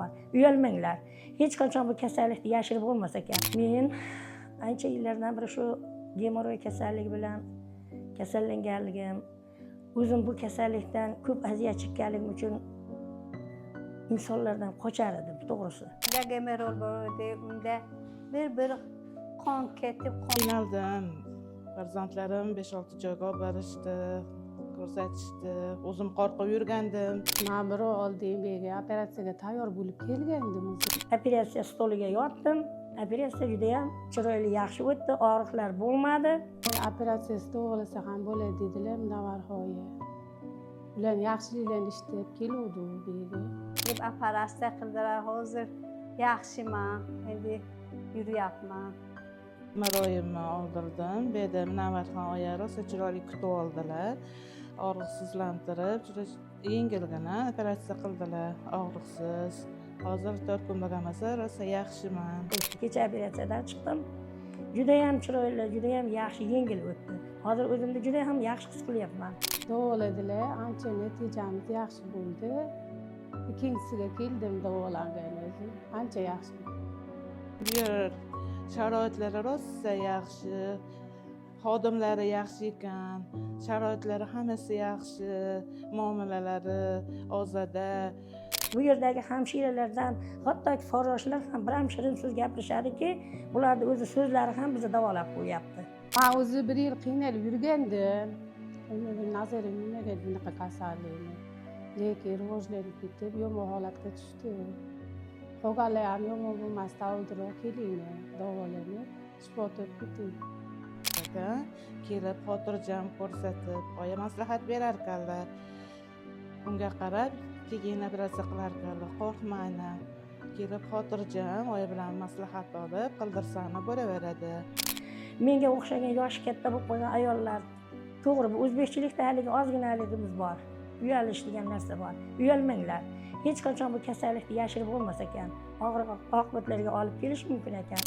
bor. Uyalmanglar. Hech qachon bu kasallikni yashirib bo'lmas ekan. Men ancha yillardan beri shu gemoroy kasalligi bilan kasallanganligim, o'zim bu kasallikdan ko'p aziyat chekkanligim uchun insonlardan qochar edim, to'g'risi. Gemorol bo'ldi, unda bir qon ketib qiynaldim. Farzandlarim 5-6 joyga olib borishdi, ko'rsatishdi. O'zim qo'rqib yurgandim. Men bir oldin bega operatsiyaga tayyor bo'lib kelgandim. Operatsiya stoliga yotdim. Operatsiya juda ham chiroyli, yaxshi o'tdi, og'riqlar bo'lmadi. Operatsiya stolisa ham bo'ladi dedilar, Navarhoya. Ular yaxshiliklarni ishlab keluvdi bega. deb operatsiya qildilar. Hozir yaxshiman, endi yuryapman. Maroyimni oldirdim. Bu yerda Navarxon oya rosa chiroyli kutib oldilar. Og'riqsizlantirib, juda yengilgina operatsiya qildilar, og'riqsiz. Hozir 4 kun bo'lmasa rosa yaxshiman. Kecha operatsiyadan chiqdim. Juda ham chiroyli, juda ham yaxshi, yengil o'tdi. Hozir o'zimni juda ham yaxshi his qilyapman. Davoladilar, ancha natijamiz yaxshi bo'ldi. Ikkinchisiga keldim davolangan o'zim. Ancha yaxshi. Bu yer sharoitlari rosa yaxshi. Xodimlari yaxshi ekan, sharoitlari hammasi yaxshi, muomalalari ozoda. Bu yerdagi hamshiralardan, hattoki farroshlar ham biram shirin so'z gapirishadiki, ularni o'zi so'zlari ham bizni davolab qo'yapti. Men o'zi bir yil qiynalib yurgandim. Nazarim nimaga bunaqa kasallikni. Lekin rivojlanib ketib, yomon holatga tushdi. Qolganlar ham yomon bo'lmasdan oldinroq kelinglar, davolanib, shifo topib keting. Kelib xotirjam ko'rsatib, oya maslahat berar ekanlar. Unga qarab, keyin operatsiya qilar ekanlar. Qo'rqmayman. Kelib xotirjam oya bilan maslahat olib, qildirsani bo'laveradi. Menga o'xshagan yoshi katta bo'lib qolgan ayollar, to'g'ri, bu o'zbekchilikda haligi ozginaligimiz bor. Uyalish degan narsa bor. Uyalmanglar. Hech qachon bu kasallikni yashirib bo'lmas ekan. Og'ir oqibatlarga olib kelish mumkin ekan.